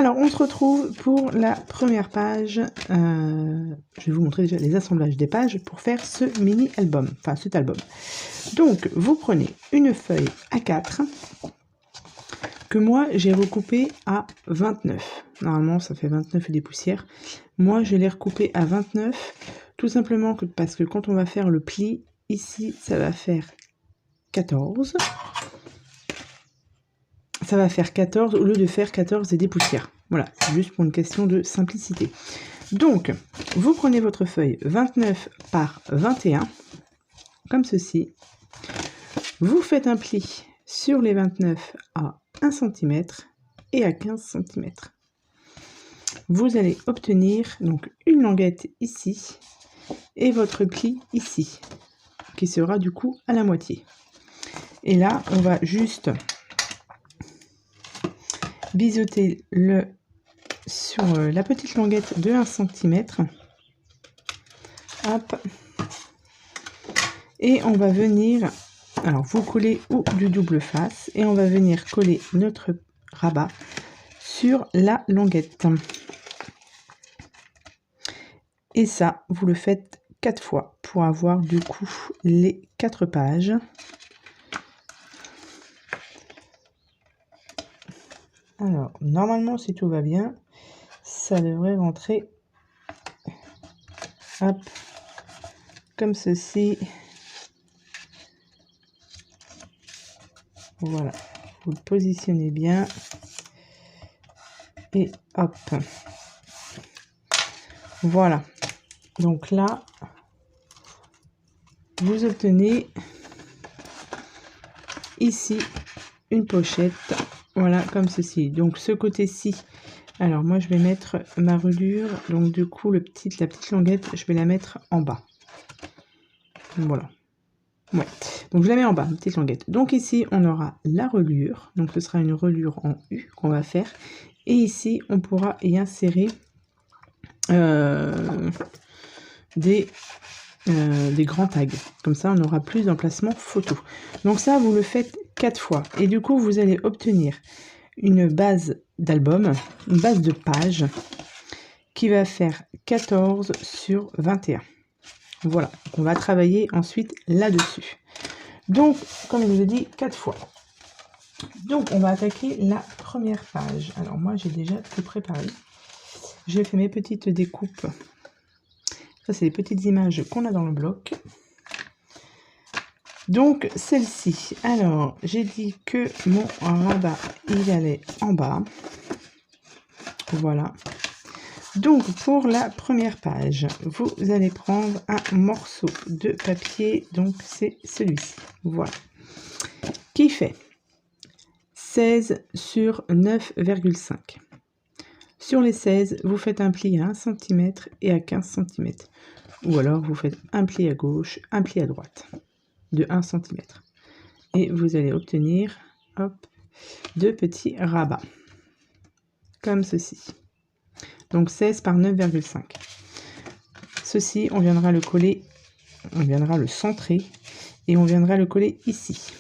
Alors, on se retrouve pour la première page. Je vais vous montrer déjà les assemblages des pages pour faire ce mini-album, enfin cet album. Donc, vous prenez une feuille A4 que moi, j'ai recoupée à 29. Normalement, ça fait 29 et des poussières. Moi, je l'ai recoupée à 29, tout simplement parce que quand on va faire le pli, ici, ça va faire 14. Ça va faire 14 au lieu de faire 14 et des poussières. Voilà, c'est juste pour une question de simplicité. Donc, vous prenez votre feuille 29 par 21, comme ceci. Vous faites un pli sur les 29 à 1 cm et à 15 cm. Vous allez obtenir donc une languette ici et votre pli ici, qui sera du coup à la moitié. Et là, on va juste biseauter sur la petite languette de 1 cm. Hop. Et on va venir, alors vous collez ou du double face, et on va venir coller notre rabat sur la languette. Et ça, vous le faites 4 fois pour avoir du coup les 4 pages. Alors, normalement, si tout va bien, ça devrait rentrer, hop, comme ceci. Voilà, vous le positionnez bien. Et hop. Voilà. Donc là, vous obtenez ici une pochette. Voilà, comme ceci. Donc ce côté-ci, alors moi je vais mettre ma reliure. Donc du coup, la petite languette, je vais la mettre en bas. Voilà. Ouais. Donc je la mets en bas, une petite languette. Donc ici, on aura la reliure. Donc ce sera une reliure en U qu'on va faire. Et ici, on pourra y insérer des grands tags. Comme ça, on aura plus d'emplacements photo. Donc ça, vous le faites 4 fois. Et du coup, vous allez obtenir une base d'album, une base de page qui va faire 14 sur 21. Voilà. On va travailler ensuite là-dessus. Donc, comme je vous ai dit, 4 fois. Donc, on va attaquer la première page. Alors, moi, j'ai déjà tout préparé. J'ai fait mes petites découpes. Ça, c'est les petites images qu'on a dans le bloc. Donc, celle-ci. Alors, j'ai dit que mon rabat, il allait en bas. Voilà. Donc, pour la première page, vous allez prendre un morceau de papier. Donc, c'est celui-ci. Voilà. Qui fait 16 sur 9,5. Sur les 16, vous faites un pli à 1 cm et à 15 cm. Ou alors, vous faites un pli à gauche, un pli à droite de 1 cm. Et vous allez obtenir, hop, 2 petits rabats. Comme ceci. Donc 16 par 9,5. Ceci, on viendra le coller, on viendra le centrer et on viendra le coller ici.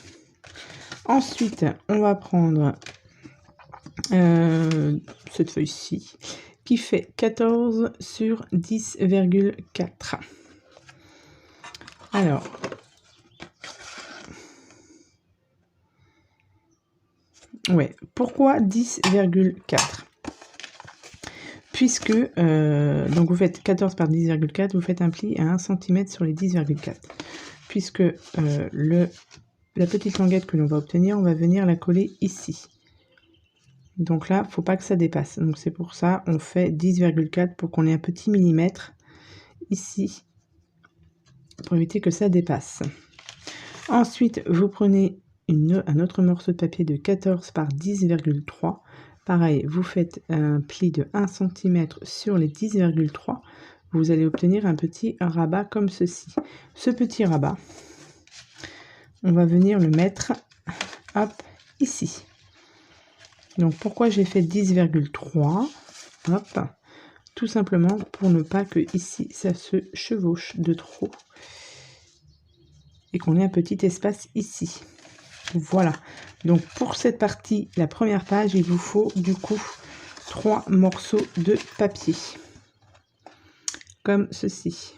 Ensuite, on va prendre cette feuille-ci qui fait 14 sur 10,4. Alors, ouais, pourquoi 10,4? Puisque, donc vous faites 14 par 10,4, vous faites un pli à 1 cm sur les 10,4. Puisque la petite languette que l'on va obtenir, on va venir la coller ici. Donc là, il ne faut pas que ça dépasse. Donc c'est pour ça, on fait 10,4 pour qu'on ait un petit millimètre ici, pour éviter que ça dépasse. Ensuite, vous prenez un autre morceau de papier de 14 par 10,3. Pareil, vous faites un pli de 1 cm sur les 10,3. Vous allez obtenir un petit rabat comme ceci. Ce petit rabat, on va venir le mettre, hop, ici. Donc, pourquoi j'ai fait 10,3? Hop, tout simplement pour ne pas que ici, ça se chevauche de trop. Et qu'on ait un petit espace ici. Voilà. Donc, pour cette partie, la première page, il vous faut du coup 3 morceaux de papier. Comme ceci.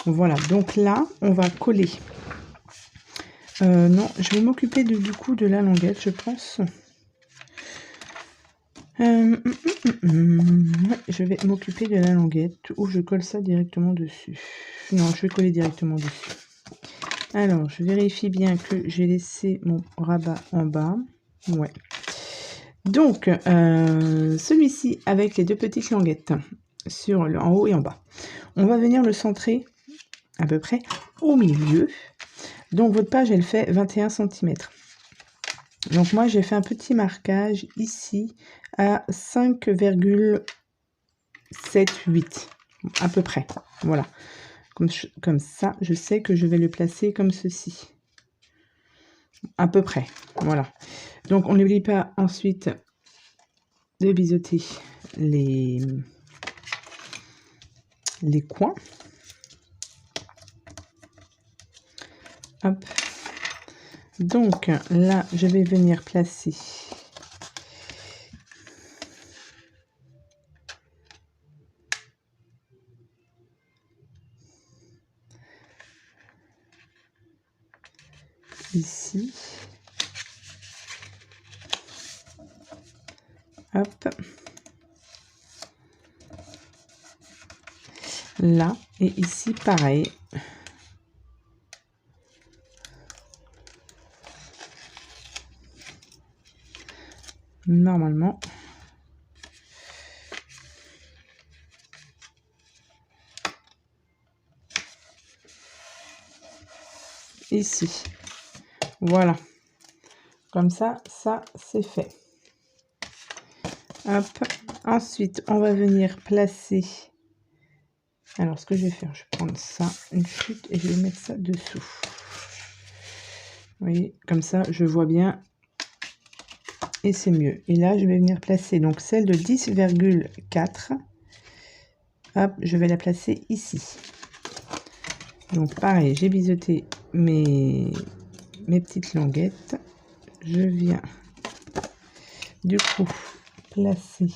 Voilà, donc là, on va coller. Non, je vais m'occuper du coup de la languette, je pense. Ouais, je vais m'occuper de la languette ou je colle ça directement dessus. Non, je vais coller directement dessus. Alors, je vérifie bien que j'ai laissé mon rabat en bas. Ouais. Donc, celui-ci avec les 2 petites languettes sur en haut et en bas. On va venir le centrer à peu près au milieu. Donc, votre page, elle fait 21 cm. Donc, moi, j'ai fait un petit marquage ici à 5,78 à peu près. Voilà. Comme ça, je sais que je vais le placer comme ceci. À peu près. Voilà. Donc, on n'oublie pas ensuite de biseauter les coins. Hop. Donc, là, je vais venir placer ici. Hop. Là et ici pareil. Normalement. Ici. Voilà. Comme ça, ça c'est fait. Hop. Ensuite, on va venir placer. Alors, ce que je vais faire, je vais prendre ça, une chute, et je vais mettre ça dessous. Vous voyez, comme ça, je vois bien. Et c'est mieux. Et là, je vais venir placer donc celle de 10,4. Hop, je vais la placer ici. Donc, pareil, j'ai biseauté mes petites languettes. Je viens, du coup, placer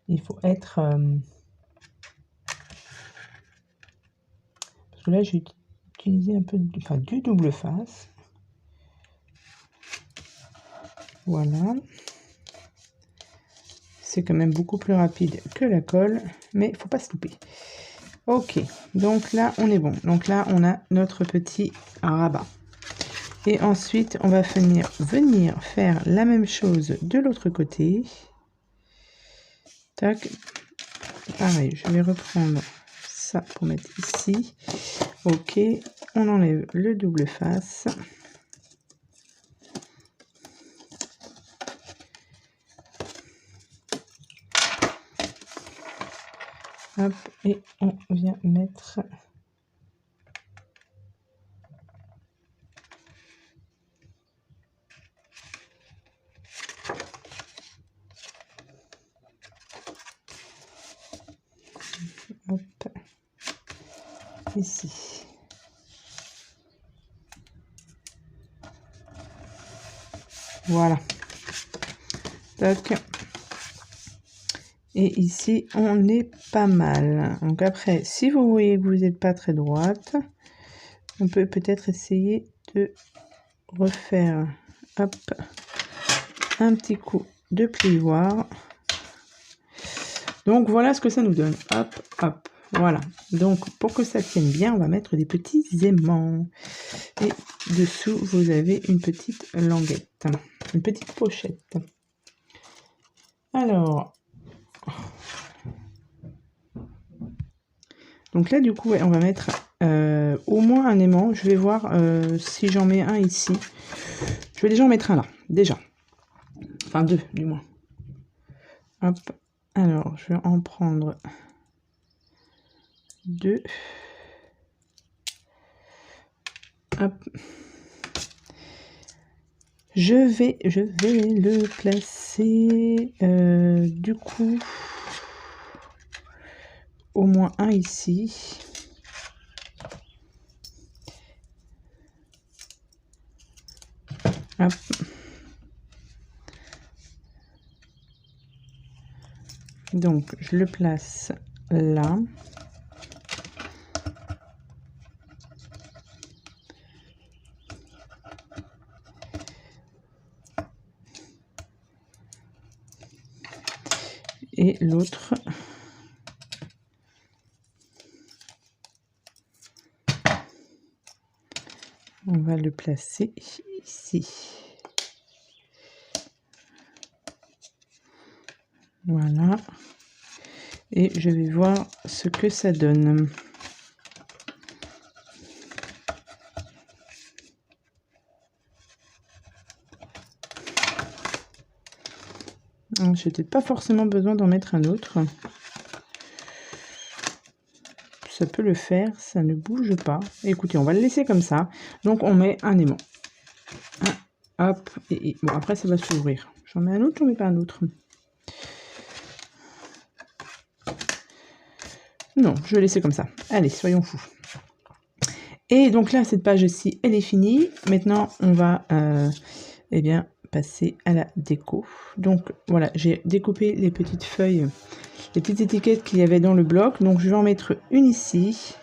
il faut être parce que là j'ai utilisé un peu du double face. Voilà, c'est quand même beaucoup plus rapide que la colle, mais il faut pas se louper. Ok, donc là on est bon. Donc là on a notre petit rabat et ensuite on va venir faire la même chose de l'autre côté. Tac, pareil, je vais reprendre ça pour mettre ici. Ok, on enlève le double face. Hop, et on vient mettre hop ici. Voilà. Tac. Et ici, on est pas mal. Donc après, si vous voyez que vous n'êtes pas très droite, on peut peut-être essayer de refaire hop, un petit coup de plioir. Donc voilà ce que ça nous donne. Hop, hop. Voilà. Donc pour que ça tienne bien, on va mettre des petits aimants. Et dessous, vous avez une petite languette, une petite pochette. Alors, donc là, du coup, ouais, on va mettre au moins un aimant. Je vais voir si j'en mets un ici. Je vais déjà en mettre un là, déjà. Enfin, 2, du moins. Hop. Alors, je vais en prendre 2. Hop. Je vais le placer, du coup, au moins un ici. Hop. Donc, je le place là. Et l'autre, on va le placer ici. Voilà. Et je vais voir ce que ça donne. Je n'ai pas forcément besoin d'en mettre un autre. Ça peut le faire, ça ne bouge pas. Écoutez, on va le laisser comme ça. Donc on met un aimant. Hop, et bon, après ça va s'ouvrir. J'en mets un autre, j'en mets pas un autre. Non, je vais laisser comme ça. Allez, soyons fous. Et donc là, cette page-ci, elle est finie. Maintenant, on va eh bien, passer à la déco. Donc voilà, j'ai découpé les petites feuilles, les petites étiquettes qu'il y avait dans le bloc. Donc je vais en mettre une ici.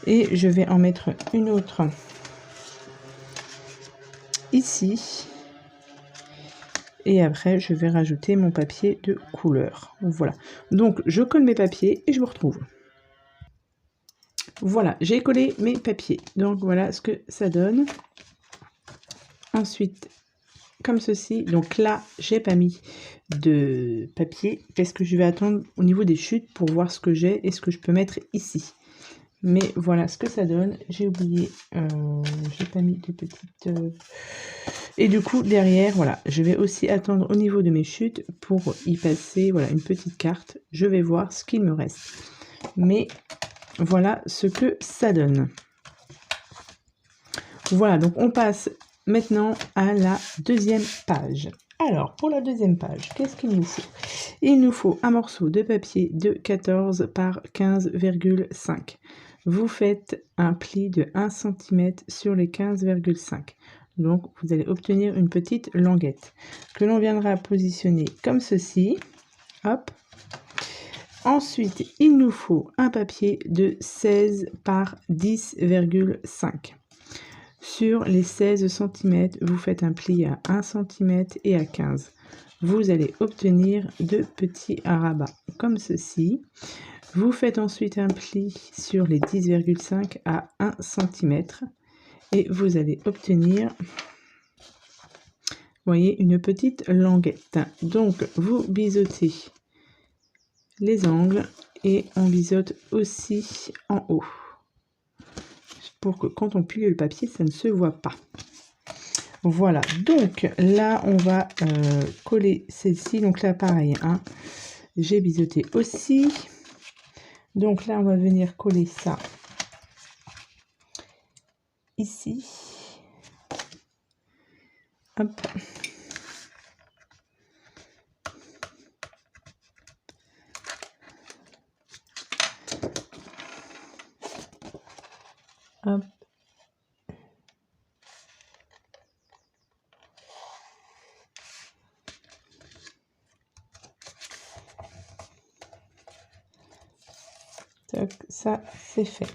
Et je vais en mettre une autre ici. Et après, je vais rajouter mon papier de couleur. Voilà. Donc, je colle mes papiers et je vous retrouve. Voilà, j'ai collé mes papiers. Donc, voilà ce que ça donne. Ensuite, comme ceci. Donc là, j'ai pas mis de papier parce que je vais attendre au niveau des chutes pour voir ce que j'ai et ce que je peux mettre ici. Mais voilà ce que ça donne. J'ai oublié, j'ai pas mis de petites... Et du coup, derrière, voilà, je vais aussi attendre au niveau de mes chutes pour y passer, voilà, une petite carte. Je vais voir ce qu'il me reste. Mais voilà ce que ça donne. Voilà, donc on passe maintenant à la deuxième page. Alors, pour la deuxième page, qu'est-ce qu'il nous faut? Il nous faut un morceau de papier de 14 par 15,5. Vous faites un pli de 1 cm sur les 15,5. Donc, vous allez obtenir une petite languette que l'on viendra positionner comme ceci. Hop. Ensuite, il nous faut un papier de 16 par 10,5. Sur les 16 cm, vous faites un pli à 1 cm et à 15. Vous allez obtenir deux petits rabats comme ceci. Vous faites ensuite un pli sur les 10,5 à 1 cm et vous allez obtenir, vous voyez, une petite languette. Donc, vous biseautez les angles et on biseaute aussi en haut pour que quand on plie le papier, ça ne se voit pas. Voilà, donc là, on va coller celle-ci. Donc là, pareil, hein, j'ai biseauté aussi. Donc là, on va venir coller ça ici. Hop. Hop. Donc ça, c'est fait.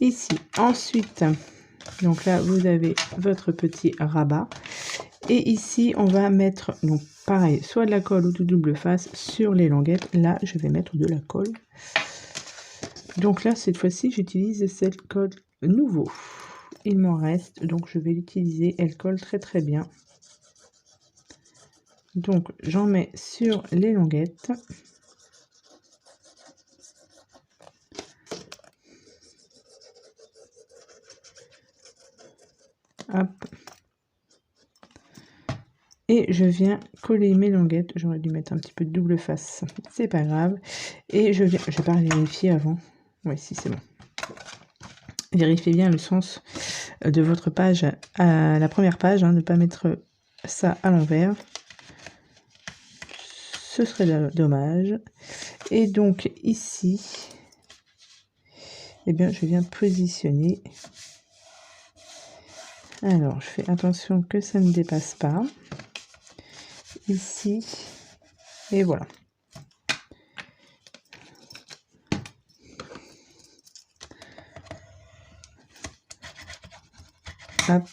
Ici, ensuite, donc là, vous avez votre petit rabat. Et ici, on va mettre, donc pareil, soit de la colle ou de double face sur les languettes. Là, je vais mettre de la colle. Donc là, cette fois-ci, j'utilise cette colle nouveau. Il m'en reste, donc je vais l'utiliser. Elle colle très très bien. Donc, j'en mets sur les languettes. Hop. Et je viens coller mes languettes. J'aurais dû mettre un petit peu de double face. C'est pas grave. Et je vais pas vérifier avant. Oui, si c'est bon. Vérifiez bien le sens de votre page à la première page. Hein, ne pas mettre ça à l'envers. Ce serait dommage. Et donc ici, eh bien, je viens positionner Alors, je fais attention que ça ne dépasse pas. Ici. Et voilà. Hop.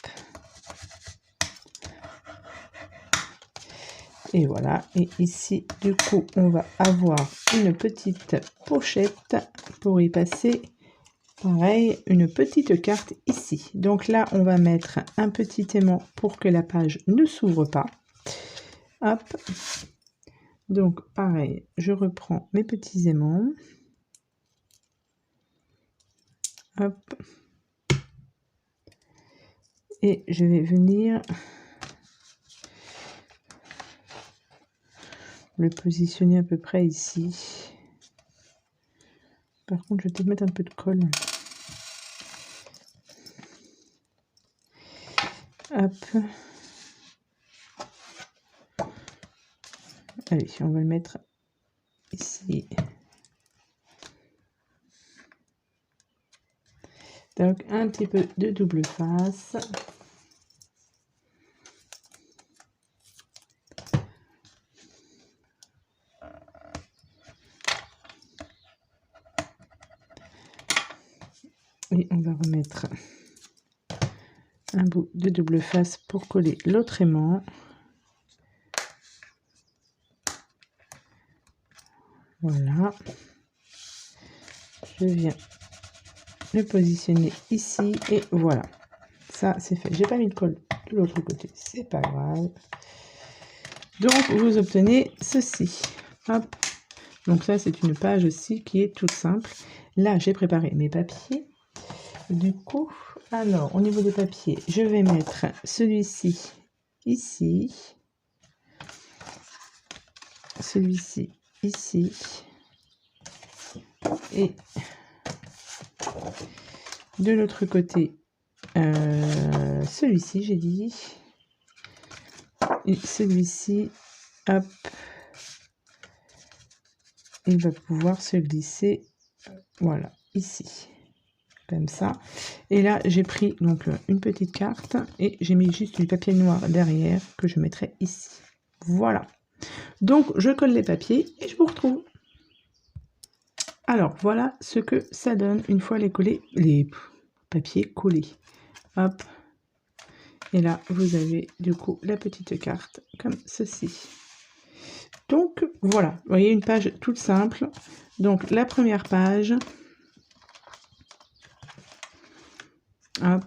Et voilà. Et ici, du coup, on va avoir une petite pochette pour y passer. Pareil, une petite carte ici. Donc là, on va mettre un petit aimant pour que la page ne s'ouvre pas. Hop. Donc, pareil, je reprends mes petits aimants. Hop. Et je vais venir le positionner à peu près ici. Par contre, je vais peut-être mettre un peu de colle. Hop. Allez, on va le mettre ici. Donc, un petit peu de double face. Et on va remettre un bout de double face pour coller l'autre aimant. Voilà. Je viens le positionner ici et voilà. Ça, c'est fait. J'ai pas mis de colle de l'autre côté. C'est pas grave. Donc, vous obtenez ceci. Hop. Donc ça, c'est une page aussi qui est toute simple. Là, j'ai préparé mes papiers. Du coup, alors, au niveau des papiers, je vais mettre celui-ci ici. Celui-ci ici. Et de l'autre côté, celui-ci, j'ai dit. Et celui-ci, hop, il va pouvoir se glisser, voilà, ici, comme ça. Et là, j'ai pris donc une petite carte et j'ai mis juste du papier noir derrière que je mettrai ici. Voilà. Donc, je colle les papiers et je vous retrouve. Alors, voilà ce que ça donne une fois les papiers collés. Hop. Et là, vous avez du coup la petite carte comme ceci. Donc, voilà. Vous voyez, une page toute simple. Donc, la première page. Hop,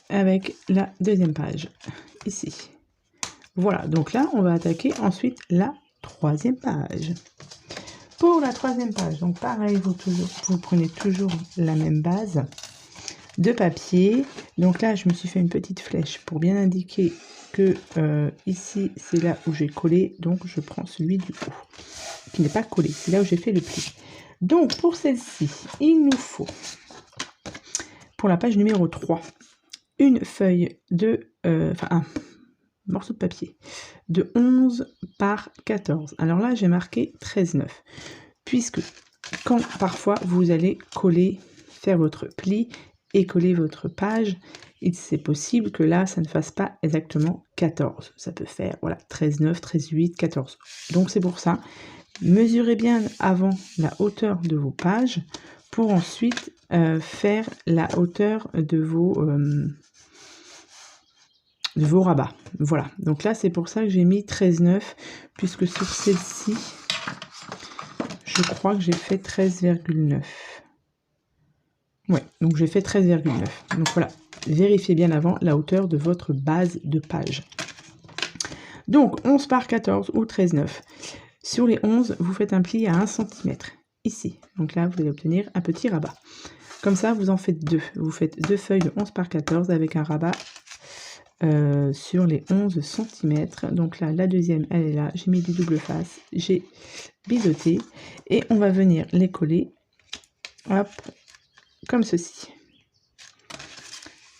avec la deuxième page. Ici. Voilà. Donc là, on va attaquer ensuite la troisième page. Pour la troisième page, donc pareil, vous prenez toujours la même base de papier. Donc là, je me suis fait une petite flèche pour bien indiquer que ici, c'est là où j'ai collé. Donc, je prends celui du haut, qui n'est pas collé. C'est là où j'ai fait le pli. Donc, pour celle-ci, il nous faut, pour la page numéro 3, une feuille de... un morceau de papier de 11 par 14. Alors là, j'ai marqué 13,9. Puisque quand parfois vous allez coller, faire votre pli et coller votre page, c'est possible que là, ça ne fasse pas exactement 14. Ça peut faire, voilà, 13,9, 13,8, 14. Donc c'est pour ça, mesurez bien avant la hauteur de vos pages pour ensuite faire la hauteur de vos rabats. Voilà, donc là, c'est pour ça que j'ai mis 13,9, puisque sur celle-ci, je crois que j'ai fait 13,9. Ouais, donc j'ai fait 13,9. Donc voilà, vérifiez bien avant la hauteur de votre base de page. Donc 11 par 14 ou 13,9. Sur les 11, vous faites un pli à 1 cm. Ici. Donc là, vous allez obtenir un petit rabat. Comme ça, vous en faites deux. Vous faites deux feuilles de 11 par 14 avec un rabat sur les 11 cm. Donc là, la deuxième, elle est là. J'ai mis du double face. J'ai biseauté. Et on va venir les coller. Hop. Comme ceci.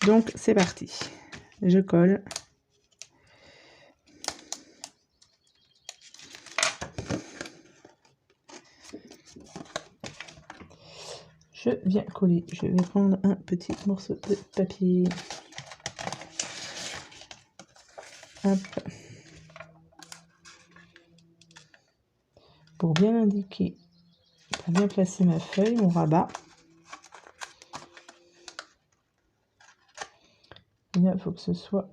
Donc, c'est parti. Je colle. Je viens coller. Je vais prendre un petit morceau de papier. Hop. Pour bien indiquer, pour bien placer ma feuille, on rabat. Et là, il faut que ce soit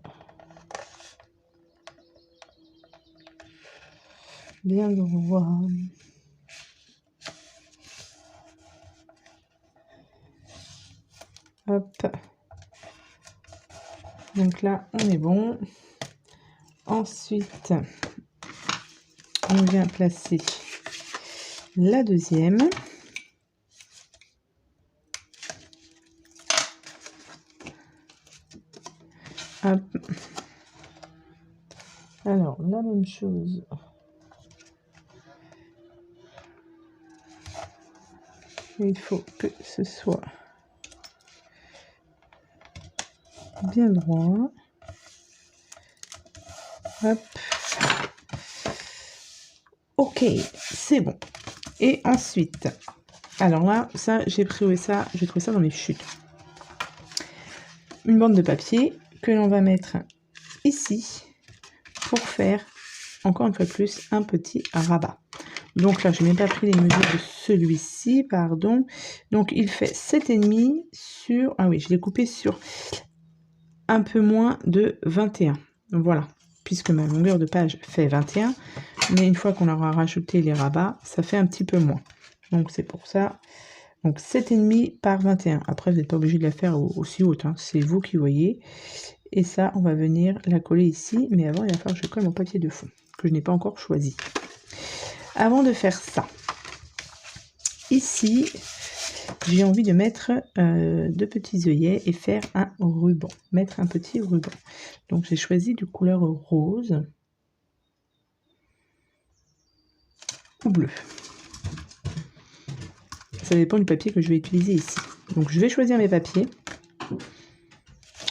bien droit. Hop. Donc là, on est bon. Ensuite, on vient placer la deuxième. Hop. Alors, la même chose. Il faut que ce soit bien droit. Hop. Ok, c'est bon. Et ensuite, alors là, ça, j'ai trouvé ça dans les chutes. Une bande de papier que l'on va mettre ici pour faire, encore une fois de plus, un petit rabat. Donc là, je n'ai pas pris les mesures de celui-ci, pardon. Donc il fait 7,5 sur... Ah oui, je l'ai coupé sur un peu moins de 21. Voilà, puisque ma longueur de page fait 21. Mais une fois qu'on aura rajouté les rabats, ça fait un petit peu moins. Donc c'est pour ça. Donc 7,5 par 21. Après, vous n'êtes pas obligé de la faire aussi haute. Hein. C'est vous qui voyez. Et ça, on va venir la coller ici. Mais avant, il va falloir que je colle mon papier de fond, que je n'ai pas encore choisi. Avant de faire ça, ici, j'ai envie de mettre deux petits œillets et faire un ruban. Mettre un petit ruban. Donc j'ai choisi de couleur rose ou bleu. Ça dépend du papier que je vais utiliser ici. Donc je vais choisir mes papiers.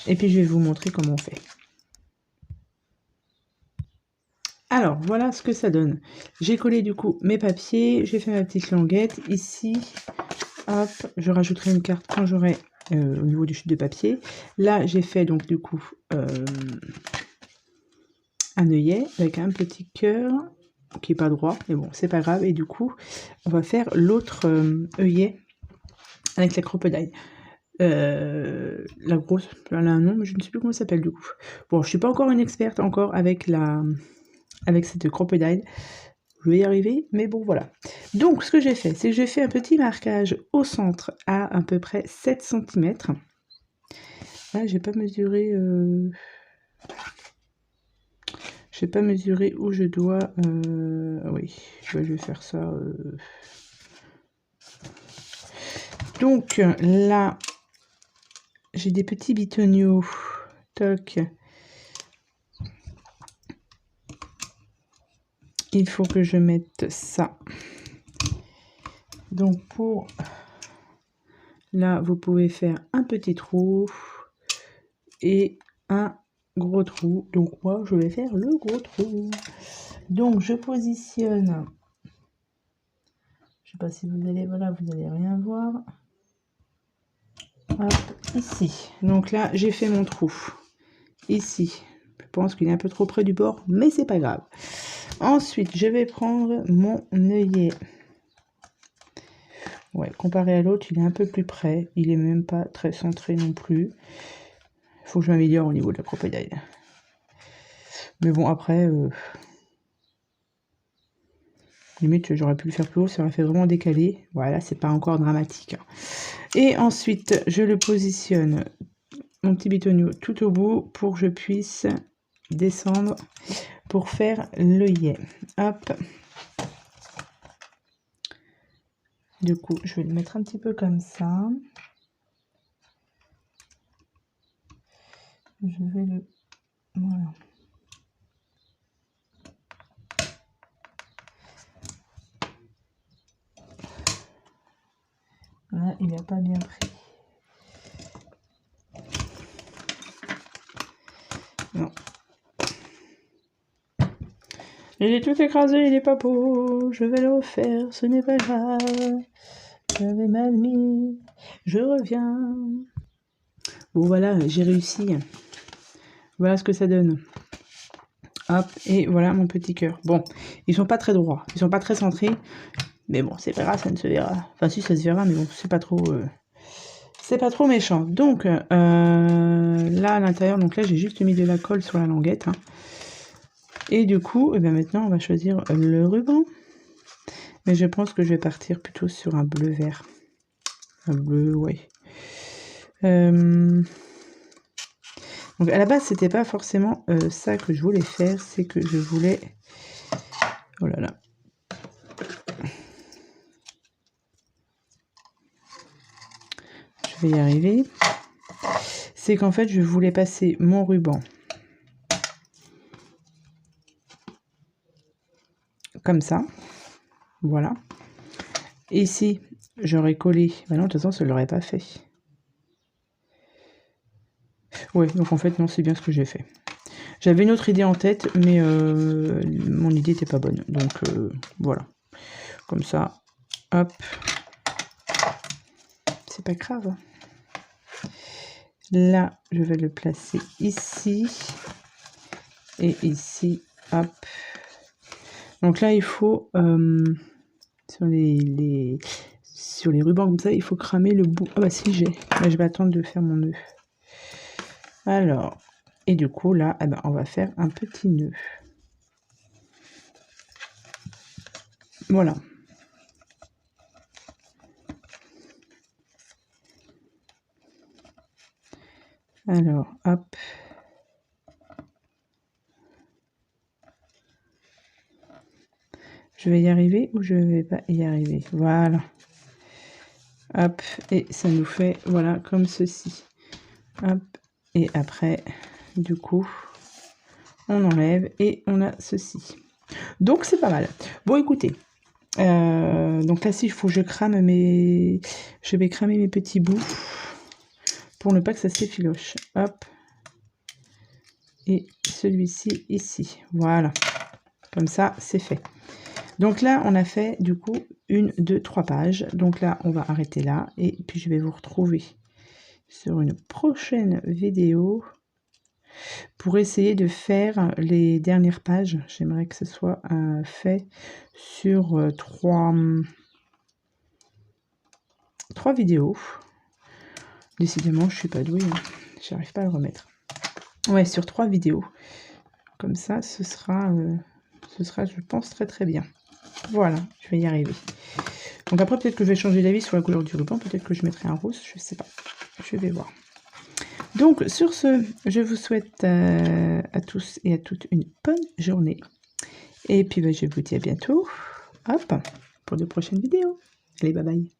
Et puis je vais vous montrer comment on fait. Alors voilà ce que ça donne. J'ai collé du coup mes papiers. J'ai fait ma petite languette. Ici, hop, je rajouterai une carte quand j'aurai au niveau du chute de papier. Là j'ai fait donc du coup un œillet avec un petit cœur qui est pas droit, mais bon c'est pas grave. Et du coup on va faire l'autre œillet avec la crocodile. La grosse, elle a un nom, mais je ne sais plus comment ça s'appelle du coup. Bon, je suis pas encore une experte encore avec cette crocodile. Je vais y arriver, mais bon voilà. Donc ce que j'ai fait, c'est que j'ai fait un petit marquage au centre à peu près 7 cm. Là, j'ai pas mesuré. J'ai pas mesuré où je dois. Oui, je vais faire ça. Donc là, j'ai des petits bitonniaux. Toc. Il faut que je mette ça. Donc pour là, vous pouvez faire un petit trou et un gros trou. Donc moi, je vais faire le gros trou. Donc je positionne. Je sais pas si vous allez, voilà, vous allez rien voir. Hop, ici. Donc là, j'ai fait mon trou. Ici. Je pense qu'il est un peu trop près du bord, mais c'est pas grave. Ensuite, je vais prendre mon œillet. Ouais, comparé à l'autre, il est un peu plus près. Il est même pas très centré non plus. Il faut que je m'améliore au niveau de la crocodile. Mais bon, après, limite, j'aurais pu le faire plus haut, ça aurait fait vraiment décalé. Voilà, c'est pas encore dramatique. Et ensuite, je le positionne, mon petit bitonio, tout au bout pour que je puisse descendre pour faire l'œillet. Hop. Du coup, je vais le mettre un petit peu comme ça. Je vais le... Voilà. Là, il n'a pas bien pris. Non. Il est tout écrasé, il n'est pas beau. Je vais le refaire, ce n'est pas grave. J'avais mal mis. Je reviens. Bon, voilà, j'ai réussi. Voilà ce que ça donne. Hop, et voilà mon petit cœur. Bon, ils sont pas très droits, ils sont pas très centrés, mais bon, c'est pas grave, ça ne se verra. Enfin, si, ça se verra, mais bon, c'est pas trop méchant. Donc, là, à l'intérieur, donc là, j'ai juste mis de la colle sur la languette. Hein. Et du coup, bien maintenant, on va choisir le ruban. Mais je pense que je vais partir plutôt sur un bleu vert. Un bleu, ouais. Donc à la base, c'était pas forcément ça que je voulais faire, c'est que je voulais... Oh là là. Je vais y arriver. C'est qu'en fait, je voulais passer mon ruban comme ça. Voilà. Et ici, j'aurais collé... Bah non, de toute façon, ça ne l'aurait pas fait. Ouais, donc en fait, non, c'est bien ce que j'ai fait. J'avais une autre idée en tête, mais mon idée n'était pas bonne. Donc, voilà. Comme ça, hop. C'est pas grave. Là, je vais le placer ici. Et ici, hop. Donc là, il faut, sur les rubans comme ça, il faut cramer le bout. Ah bah si, j'ai. Là, je vais attendre de faire mon nœud. Alors, et du coup, là, eh ben, on va faire un petit nœud. Voilà. Alors, hop. Je vais y arriver ou je vais pas y arriver? Voilà. Hop, et ça nous fait, voilà, comme ceci. Hop, et après, du coup, on enlève et on a ceci. Donc, c'est pas mal. Bon, écoutez. Donc là, si il faut que je crame je vais cramer mes petits bouts pour ne pas que ça s'effiloche. Hop. Et celui-ci ici. Voilà. Comme ça, c'est fait. Donc là, on a fait du coup 1, 2, 3 pages. Donc là, on va arrêter là. Et puis, je vais vous retrouver sur une prochaine vidéo pour essayer de faire les dernières pages. J'aimerais que ce soit fait sur 3 vidéos. Décidément, je suis pas douée. Hein. J'arrive pas à le remettre. Ouais, sur 3 vidéos. Comme ça, ce sera, je pense, très très bien. Voilà, je vais y arriver. Donc après, peut-être que je vais changer d'avis sur la couleur du ruban. Peut-être que je mettrai un rose, je sais pas. Je vais voir. Donc, sur ce, je vous souhaite à tous et à toutes une bonne journée. Et puis, je vous dis à bientôt. Hop, pour de prochaines vidéos. Allez, bye bye.